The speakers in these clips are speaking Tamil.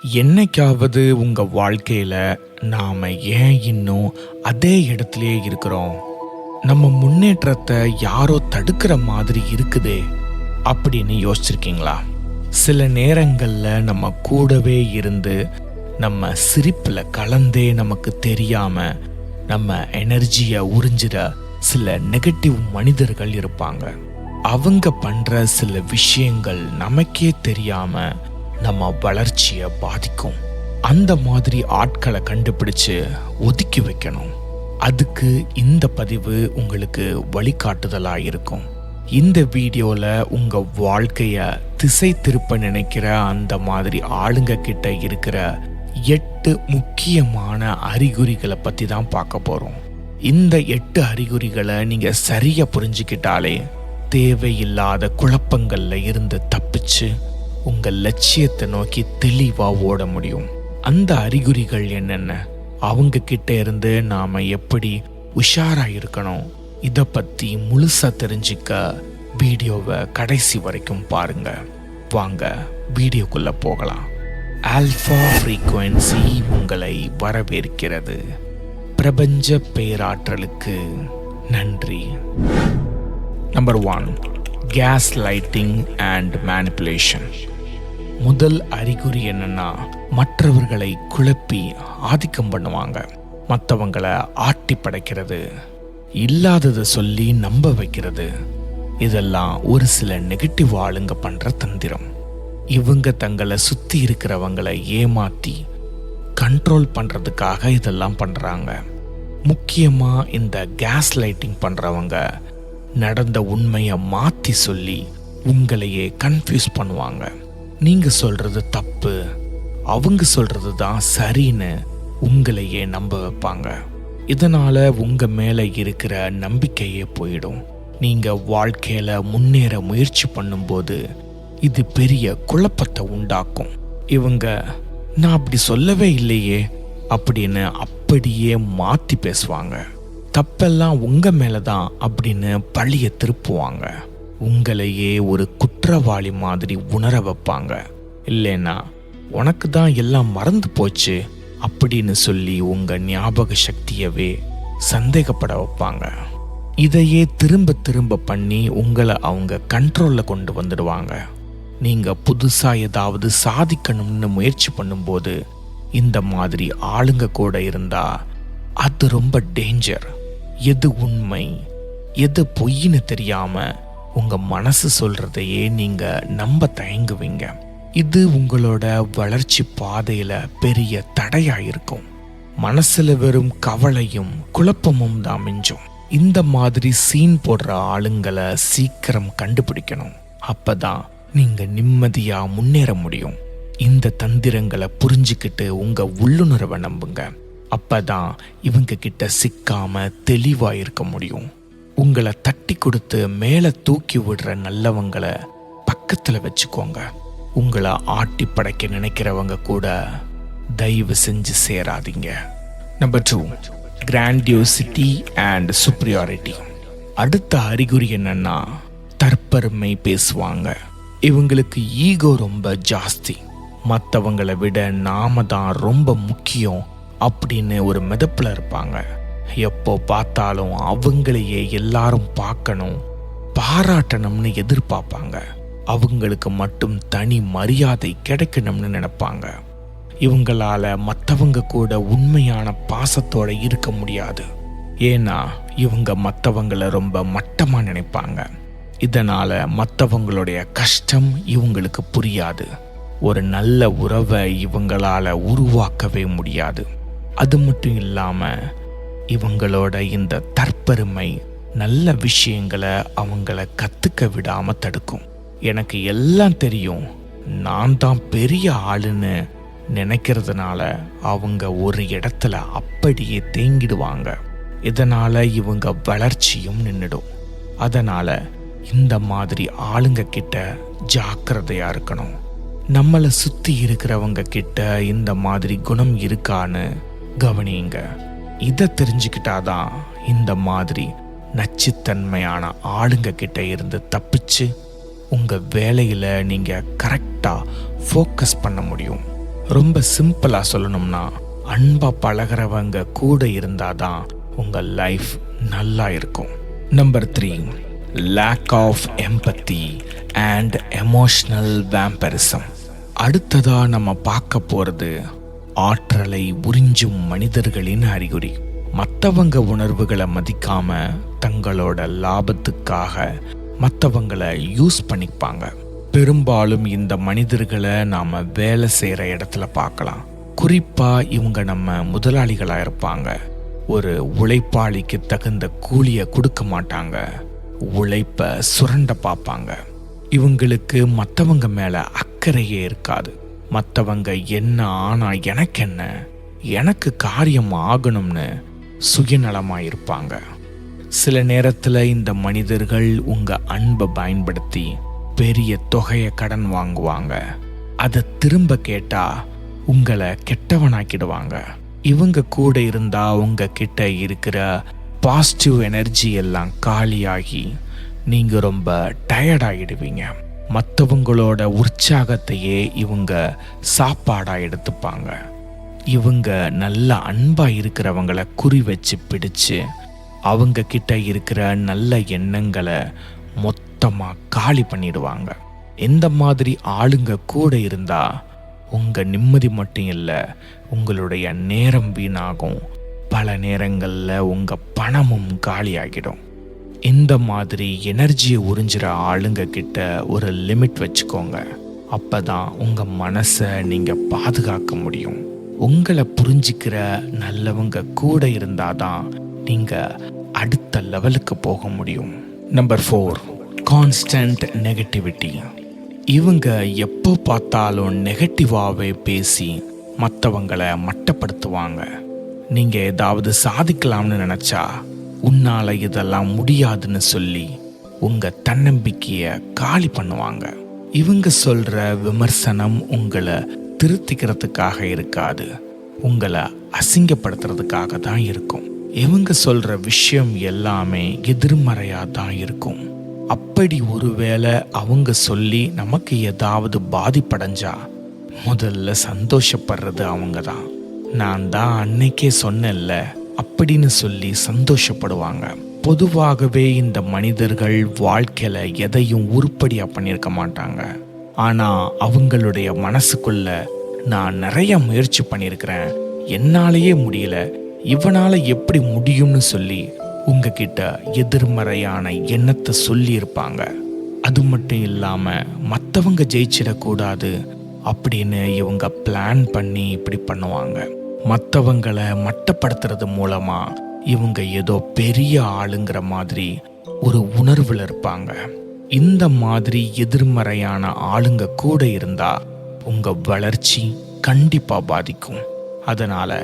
என்னைக்காவது உங்க வாழ்க்கையில நாம ஏன் இன்னும் அதே இடத்திலேயே இருக்கிறோம், நம்ம முன்னேற்றத்தை யாரோ தடுக்கிற மாதிரி இருக்குதே அப்படின்னு யோசிச்சிருக்கீங்களா? சில நேரங்கள்ல நம்ம கூடவே இருந்து நம்ம சிரிப்புல கலந்தே நமக்கு தெரியாம நம்ம எனர்ஜியை உறிஞ்சிட சில நெகட்டிவ் மனிதர்கள் இருப்பாங்க. அவங்க பண்ற சில விஷயங்கள் நமக்கே தெரியாம நம்ம வளர்ச்சியை பாதிக்கும். அந்த மாதிரி ஆட்களை கண்டுபிடிச்சு ஒதுக்கி வைக்கணும். அதுக்கு இந்த பதிவு உங்களுக்கு வழிகாட்டுதலா இருக்கும். இந்த வீடியோல உங்க வாழ்க்கைய திசை திருப்ப நினைக்கிற அந்த மாதிரி ஆளுங்க கிட்ட இருக்கிற 8 முக்கியமான அறிகுறிகளை பத்தி தான் பார்க்க போறோம். இந்த 8 அறிகுறிகளை நீங்க சரியா புரிஞ்சுக்கிட்டாலே தேவையில்லாத குழப்பங்கள்ல இருந்து தப்பிச்சு உங்க லட்சியத்தை நோக்கி தெளிவா ஓட முடியும். அந்த அறிகுறிகள் என்னென்ன, அவங்க கிட்ட இருந்து நாம எப்படி உஷாரா இருக்கணும், இத பத்தி முழுசா தெரிஞ்சுக்க வீடியோவை கடைசி வரைக்கும் பாருங்க. வாங்க வீடியோக்குள்ள போகலாம். ஆல்பா ஃப்ரீக்வன்சி உங்களை வரவேற்கிறது. பிரபஞ்ச பேராற்றலுக்கு நன்றி. Number 1, case lighting and manipulation. முதல் அறிகுறி என்னன்னா, மற்றவர்களை குழப்பி ஆதிக்கம் பண்ணுவாங்க. மற்றவங்களை ஆட்டி படைக்கிறது, இல்லாததை சொல்லி நம்ப வைக்கிறது. இதெல்லாம் ஒரு சில நெகட்டிவ் ஆளுங்க பண்ற தந்திரம். இவங்க தங்களை சுத்தி இருக்கிறவங்களை ஏமாத்தி கண்ட்ரோல் பண்றதுக்காக இதெல்லாம் பண்றாங்க. முக்கியமா இந்த கேஸ் லைட்டிங் பண்றவங்க நடந்த உண்மையை மாத்தி சொல்லி உங்களையே கன்ஃபியூஸ் பண்ணுவாங்க. நீங்க சொல்றது தப்பு, அவங்க சொல்றது தான் சரின்னு உங்களையே நம்ப வைப்பாங்க. இதனால உங்க மேல இருக்கிற நம்பிக்கையே போயிடும். நீங்க வாழ்க்கையில முன்னேற முயற்சி பண்ணும்போது இது பெரிய குழப்பத்தை உண்டாக்கும். இவங்க நான் அப்படி சொல்லவே இல்லையே அப்படின்னு அப்படியே மாத்தி பேசுவாங்க. தப்பெல்லாம் உங்க மேலதான் அப்படின்னு பழிய திருப்புவாங்க. உங்களையே ஒரு குற்றவாளி மாதிரி உணர வைப்பாங்க. இல்லைன்னா உனக்கு தான் எல்லாம் மறந்து போச்சு அப்படின்னு சொல்லி உங்க ஞாபக சக்தியவே சந்தேகப்பட வைப்பாங்க. இதையே திரும்ப திரும்ப பண்ணி உங்களை அவங்க கண்ட்ரோல்ல கொண்டு வந்துடுவாங்க. நீங்க புதுசா ஏதாவது சாதிக்கணும்னு முயற்சி பண்ணும்போது இந்த மாதிரி ஆளுங்க கூட இருந்தா அது ரொம்ப டேஞ்சர். எது உண்மை எது பொய்ன்னு தெரியாம உங்க மனசு சொல்றதையே நீங்க நம்ப தயங்குவீங்க. இது உங்களோட வளர்ச்சி பாதையில பெரிய தடையா இருக்கும். மனசுல வெறும் கவலையும் குழப்பமும் தான் மிஞ்சும். இந்த மாதிரி சீன் போடுற ஆளுங்களை சீக்கிரம் கண்டுபிடிக்கணும். அப்பதான் நீங்க நிம்மதியா முன்னேற முடியும். இந்த தந்திரங்களை புரிஞ்சுக்கிட்டு உங்க உள்ளுணர்வை நம்புங்க. அப்பதான் இவங்க கிட்ட சிக்காம தெளிவா இருக்க முடியும். உங்களை தட்டி கொடுத்து மேல தூக்கி விடுற நல்லவங்களை பக்கத்துல வச்சுக்கோங்க. உங்களை ஆட்டி படைக்க நினைக்கிறவங்க கூட தயவு செஞ்சு சேராதீங்க. Number 2, grandiosity and superiority. அடுத்த அறிகுறி என்னன்னா, தற்பெருமை பேசுவாங்க. இவங்களுக்கு ஈகோ ரொம்ப ஜாஸ்தி. மற்றவங்களை விட நாம தான் ரொம்ப முக்கியம் அப்படின்னு ஒரு மிதப்புல இருப்பாங்க. எப்போ பார்த்தாலும் அவங்களையே எல்லாரும் பார்க்கணும், பாராட்டணும்னு எதிர்பார்ப்பாங்க. அவங்களுக்கு மட்டும் தனி மரியாதை கிடைக்கணும்னு நினைப்பாங்க. இவங்களால மற்றவங்க கூட உண்மையான பாசத்தோட இருக்க முடியாது. ஏன்னா இவங்க மற்றவங்களை ரொம்ப மட்டமா நினைப்பாங்க. இதனால மற்றவங்களுடைய கஷ்டம் இவங்களுக்கு புரியாது. ஒரு நல்ல உறவை இவங்களால உருவாக்கவே முடியாது. அது மட்டும் இல்லாம இவங்களோட இந்த தற்பெருமை நல்ல விஷயங்களை அவங்கள கத்துக்க விடாம தடுக்கும். எனக்கு எல்லாம் தெரியும், நான் தான் பெரிய ஆளுன்னு நினைக்கிறதுனால அவங்க ஒரு இடத்துல அப்படியே தேங்கிடுவாங்க. இதனால இவங்க வளர்ச்சியும் நின்றுடும். அதனால இந்த மாதிரி ஆளுங்க கிட்ட ஜாக்கிரதையா இருக்கணும். நம்மளை சுத்தி இருக்கிறவங்க கிட்ட இந்த மாதிரி குணம் இருக்கான்னு கவனியுங்க. இதை தெரிஞ்சுக்கிட்டாதான் இந்த மாதிரி நச்சுத்தன்மையான ஆளுங்க கிட்ட இருந்து தப்பிச்சு உங்க வேலையில நீங்க கரெக்டா ஃபோக்கஸ் பண்ண முடியும். ரொம்ப சிம்பிளா சொல்லணும்னா, அன்பா பழகிறவங்க கூட இருந்தாதான் உங்க லைஃப் நல்லா இருக்கும். Number 3, lack of empathy and emotional vampirism. அடுத்ததா நம்ம பார்க்க போறது ஆற்றலை உறிஞ்சும் மனிதர்களின் அறிகுறி. மற்றவங்க உணர்வுகளை மதிக்காம தங்களோட லாபத்துக்காக மற்றவங்களை யூஸ் பண்ணிப்பாங்க. பெரும்பாலும் இந்த மனிதர்களை நாம வேலை செய்யற இடத்துல பார்க்கலாம். குறிப்பா இவங்க நம்ம முதலாளிகளா இருப்பாங்க. ஒரு உழைப்பாளிக்கு தகுந்த கூலியை கொடுக்க மாட்டாங்க, உழைப்ப சுரண்ட பார்ப்பாங்க. இவங்களுக்கு மற்றவங்க மேல அக்கறையே இருக்காது. மற்றவங்க என்ன ஆனா எனக்கு என்ன, எனக்கு காரியம் ஆகணும்னு சுயநலமாயிருப்பாங்க. சில நேரத்துல இந்த மனிதர்கள் உங்க அன்பை பயன்படுத்தி பெரிய தொகையை கடன் வாங்குவாங்க. அதை திரும்ப கேட்டா உங்களை கெட்டவனாக்கிடுவாங்க. இவங்க கூட இருந்தா உங்க கிட்ட இருக்கிற பாசிட்டிவ் எனர்ஜி எல்லாம் காலியாகி நீங்க ரொம்ப டயர்டாகிடுவீங்க. மற்றவங்களோட உற்சாகத்தையே இவங்க சாப்பாடா எடுத்துப்பாங்க. இவங்க நல்ல அன்பா இருக்கிறவங்கள குறி வச்சு பிடிச்சு அவங்க கிட்ட இருக்கிற நல்ல எண்ணங்களை மொத்தமா காலி பண்ணிடுவாங்க. இந்த மாதிரி ஆளுங்க கூட இருந்தா உங்க நிம்மதி மட்டும் இல்லை, உங்களுடைய நேரம் வீணாகும். பல நேரங்கள்ல உங்க பணமும் காலியாகிடும். இந்த மாதிரி எனர்ஜியை உறிஞ்சிற ஆளுங்க கிட்ட ஒரு லிமிட் வச்சுக்கோங்க. அப்பதான் உங்க மனசை நீங்க பாதுகாக்க முடியும். உங்களை புரிஞ்சிக்கிற நல்லவங்க கூட இருந்தாதான் நீங்க அடுத்த லெவலுக்கு போக முடியும். Number 4, constant negativity. இவங்க எப்போ பார்த்தாலும் நெகட்டிவாவே பேசி மற்றவங்களை மட்டப்படுத்துவாங்க. நீங்க ஏதாவது சாதிக்கலாம்னு நினைச்சா உன்னால இதெல்லாம் முடியாதுன்னு சொல்லி உங்க தன்னம்பிக்கைய காலி பண்ணுவாங்க. இவங்க சொல்ற விமர்சனம் உங்களை திருத்திக்கிறதுக்காக இருக்காது, உங்களை அசிங்கப்படுத்துறதுக்காக தான் இருக்கும். இவங்க சொல்ற விஷயம் எல்லாமே எதிர்மறையா தான் இருக்கும். அப்படி ஒருவேளை அவங்க சொல்லி நமக்கு ஏதாவது பாதிப்படைஞ்சா முதல்ல சந்தோஷப்படுறது அவங்க தான். நான் தான் அன்னைக்கே சொன்னேன்ல அப்படின்னு சொல்லி சந்தோஷப்படுவாங்க. பொதுவாகவே இந்த மனிதர்கள் வாழ்க்கையில எதையும் உருப்படியா பண்ணியிருக்க மாட்டாங்க. ஆனா அவங்களுடைய மனசுக்குள்ள நான் நிறைய முயற்சி பண்ணியிருக்கிறேன், என்னாலேயே முடியல, இவனால எப்படி முடியும்னு சொல்லி உங்ககிட்ட எதிர்மறையான எண்ணத்தை சொல்லி இருப்பாங்க. அது மட்டும் இல்லாம மற்றவங்க ஜெயிச்சிடக்கூடாது அப்படின்னு இவங்க பிளான் பண்ணி இப்படி பண்ணுவாங்க. மற்றவங்களை மட்டப்படுத்துறது மூலமா இவங்க ஏதோ பெரிய ஆளுங்கிற மாதிரி ஒரு உணர்வுல இருப்பாங்க. இந்த மாதிரி எதிர்மறையான ஆளுங்க கூட இருந்தா உங்க வளர்ச்சி கண்டிப்பா பாதிக்கும். அதனால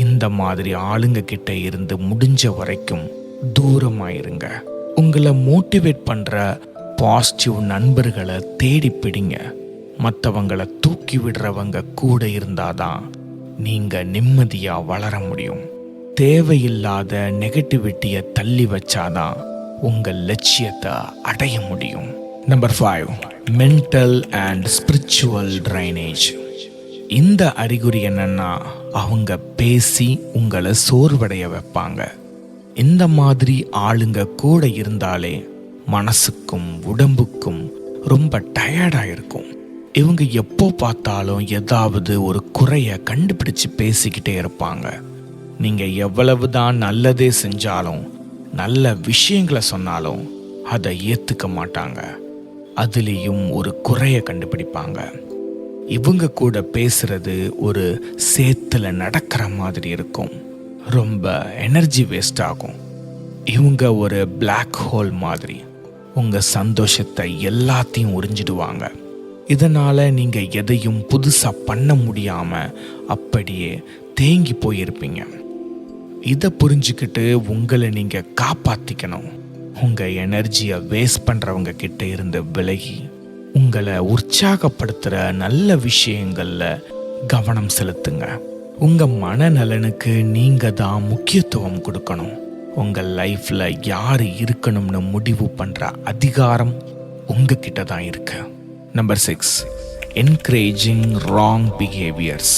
இந்த மாதிரி ஆளுங்க கிட்ட இருந்து முடிஞ்ச வரைக்கும் தூரமாயிருங்க. உங்களை மோட்டிவேட் பண்ற பாசிட்டிவ் நண்பர்களை தேடி பிடிங்க. மற்றவங்களை தூக்கி விடுறவங்க கூட இருந்தாதான் நீங்க நிம்மதியா வளர முடியும். தேவையில்லாத நெகட்டிவிட்டியை தள்ளி வச்சாதான் உங்க லட்சியத்தை அடைய முடியும். Number 5, mental and spiritual drainage. இந்த அறிகுறி என்னன்னா, அவங்க பேசி உங்களை சோர்வடைய வைப்பாங்க. இந்த மாதிரி ஆளுங்க கூட இருந்தாலே மனசுக்கும் உடம்புக்கும் ரொம்ப டயர்டா இருக்கும். இவங்க எப்போ பார்த்தாலும் ஏதாவது ஒரு குறைய கண்டுபிடிச்சு பேசிக்கிட்டே இருப்பாங்க. நீங்க எவ்வளவுதான் நல்லதே செஞ்சாலும் நல்ல விஷயங்களை சொன்னாலும் அதை ஏத்துக்க மாட்டாங்க. அதுலேயும் ஒரு குறைய கண்டுபிடிப்பாங்க. இவங்க கூட பேசுறது ஒரு சேத்துல நடக்கிற மாதிரி இருக்கும். ரொம்ப எனர்ஜி வேஸ்ட் ஆகும். இவங்க ஒரு பிளாக் ஹோல் மாதிரி உங்க சந்தோஷத்தை எல்லாத்தையும் உறிஞ்சிடுவாங்க. இதனால நீங்க எதையும் புதுசா பண்ண முடியாம அப்படியே தேங்கி போயிருப்பீங்க. இதை புரிஞ்சுக்கிட்டு உங்களை நீங்க காப்பாத்திக்கணும். உங்க எனர்ஜியை வேஸ்ட் பண்றவங்க கிட்ட இருந்து விலகி உங்களை உற்சாகப்படுத்துற நல்ல விஷயங்கள்ல கவனம் செலுத்துங்க. உங்க மனநலனுக்கு நீங்க தான் முக்கியத்துவம் கொடுக்கணும். உங்க லைஃப்ல யாரு இருக்கணும்னு முடிவு பண்ற அதிகாரம் உங்ககிட்ட தான் இருக்கு. Number 6, encouraging wrong behaviours.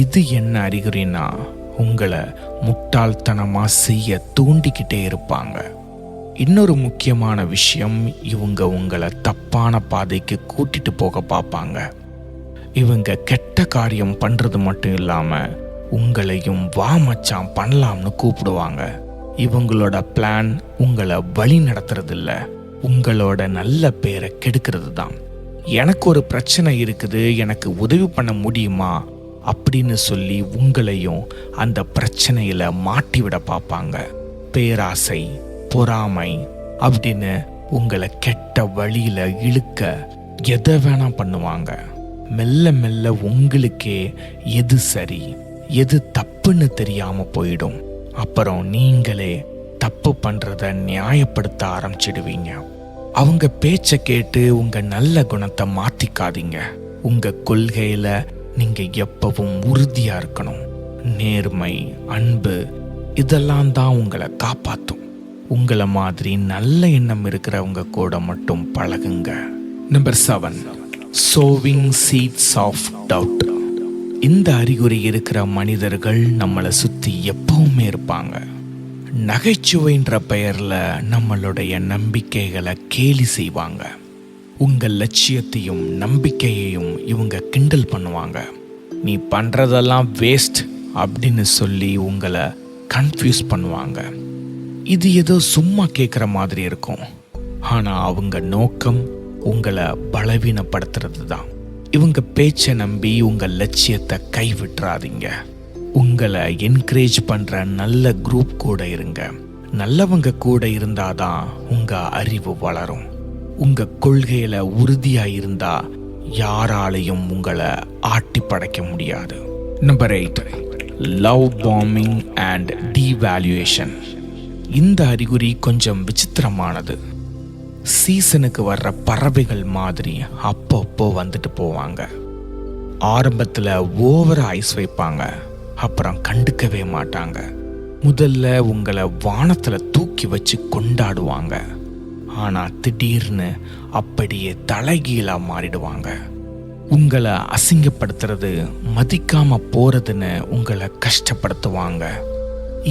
இது என்ன அறிகுறினா, உங்களை முட்டாள்தனமாக செய்ய தூண்டிக்கிட்டே இருப்பாங்க. இன்னொரு முக்கியமான விஷயம், இவங்க உங்களை தப்பான பாதைக்கு கூட்டிட்டு போக பார்ப்பாங்க. இவங்க கெட்ட காரியம் பண்ணுறது மட்டும் இல்லாமல் உங்களையும் வா மச்சான் பண்ணலாம்னு கூப்பிடுவாங்க. இவங்களோட பிளான் உங்களை வழி நடத்துறது இல்லை, உங்களோட நல்ல பேரை கெடுக்கிறது தான். எனக்கு ஒரு பிரச்சனை இருக்குது, எனக்கு உதவி பண்ண முடியுமா அப்படின்னு சொல்லி உங்களையும் அந்த பிரச்சனையில் மாட்டி விட பார்ப்பாங்க. பேராசை, பொறாமை அப்படின்னு உங்களை கெட்ட வழியில் இழுக்க எதை வேணா பண்ணுவாங்க. மெல்ல மெல்ல உங்களுக்கே எது சரி எது தப்புன்னு தெரியாம போயிடும். அப்புறம் நீங்களே தப்பு பண்றத நியாயப்படுத்த ஆரம்பிச்சிடுவீங்க. அவங்க பேச்சை கேட்டு உங்க நல்ல குணத்தை மாத்திக்காதீங்க. உங்க கொள்கையில நீங்க எப்பவும் உறுதியா இருக்கணும். நேர்மை, அன்பு இதெல்லாம் தான் உங்களை காப்பாற்றும். உங்களை மாதிரி நல்ல எண்ணம் இருக்கிறவங்க கூட மட்டும் பழகுங்க. Number 7, sowing seeds of doubt. இந்த அறிகுறி இருக்கிற மனிதர்கள் நம்மளை சுற்றி எப்பவுமே இருப்பாங்க. நகைச்சுவைன்ற பெயரில் நம்மளுடைய நம்பிக்கைகளை கேலி செய்வாங்க. உங்கள் லட்சியத்தையும் நம்பிக்கையையும் இவங்க கிண்டல் பண்ணுவாங்க. நீ பண்ணுறதெல்லாம் வேஸ்ட் அப்படின்னு சொல்லி உங்களை கன்ஃபியூஸ் பண்ணுவாங்க. இது ஏதோ சும்மா கேட்குற மாதிரி இருக்கும், ஆனால் அவங்க நோக்கம் உங்களை பலவீனப்படுத்துறது தான். இவங்க பேச்சை நம்பி உங்கள் லட்சியத்தை கைவிட்டுறாதீங்க. உங்களை என்கரேஜ் பண்ணுற நல்ல குரூப் கூட இருங்க. நல்லவங்க கூட இருந்தாதான் உங்கள் அறிவு வளரும். உங்கள் கொள்கையில் உறுதியாக இருந்தால் யாராலையும் உங்களை ஆட்டி படைக்க முடியாது. Number 8, love bombing and devaluation. இந்த அறிகுறி கொஞ்சம் விசித்திரமானது. சீசனுக்கு வர்ற பறவைகள் மாதிரி அப்பப்போ வந்துட்டு போவாங்க. ஆரம்பத்தில் ஓவர ஐஸ் வைப்பாங்க, அப்புறம் கண்டுக்கவே மாட்டாங்க. முதல்ல உங்களை வானத்தில் தூக்கி வச்சு கொண்டாடுவாங்க, ஆனால் திடீர்னு அப்படியே தலைகீழாக மாறிடுவாங்க. உங்களை அசிங்கப்படுத்துறது, மதிக்காம போறதுன்னு உங்களை கஷ்டப்படுத்துவாங்க.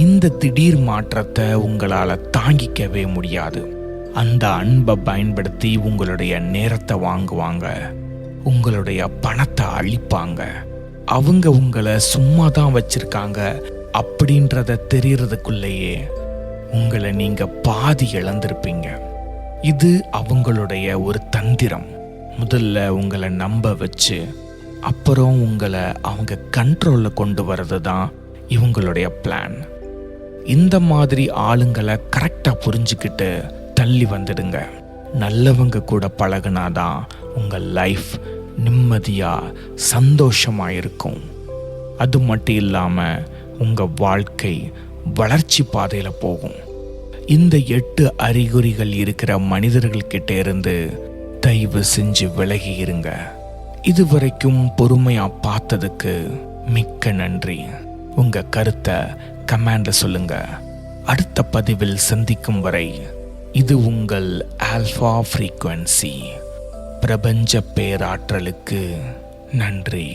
இந்த திடீர் மாற்றத்தை உங்களால் தாங்கிக்கவே முடியாது. அந்த அன்பை பயன்படுத்தி உங்களுடைய நேரத்தை வாங்குவாங்க, உங்களுடைய பணத்தை அழிப்பாங்க. அவங்க உங்களை சும்மா தான் வச்சிருக்காங்க அப்படின்றத தெரியறதுக்குள்ளேயே உங்களை நீங்க பாதி இழந்திருப்பீங்க. இது அவங்களுடைய ஒரு தந்திரம். முதல்ல உங்களை நம்ப வச்சு அப்புறம் உங்களை அவங்க கண்ட்ரோலில் கொண்டு வர்றது தான் இவங்களுடைய பிளான். இந்த மாதிரி ஆளுங்களை கரெக்டாக புரிஞ்சுக்கிட்டு தள்ளி வந்துடுங்க. நல்லவங்க கூட பழகுனாதான் உங்கள் லைஃப் நிம்மதியாக சந்தோஷமாக இருக்கும். அது மட்டும் இல்லாமல் உங்கள் வாழ்க்கை வளர்ச்சி பாதையில் போகும். இந்த 8 அறிகுறிகள் இருக்கிற மனிதர்கள்கிட்ட இருந்து தயவு செஞ்சு விலகி இருங்க. இதுவரைக்கும் பொறுமையாக பார்த்ததுக்கு மிக்க நன்றி. உங்கள் கருத்தை கமெண்ட்ல சொல்லுங்க. அடுத்த பதிவில் சந்திக்கும் வரை இது உங்கள் ஆல்ஃபா ஃப்ரீக்வன்சி. பிரபஞ்ச பேராற்றலுக்கு நன்றி.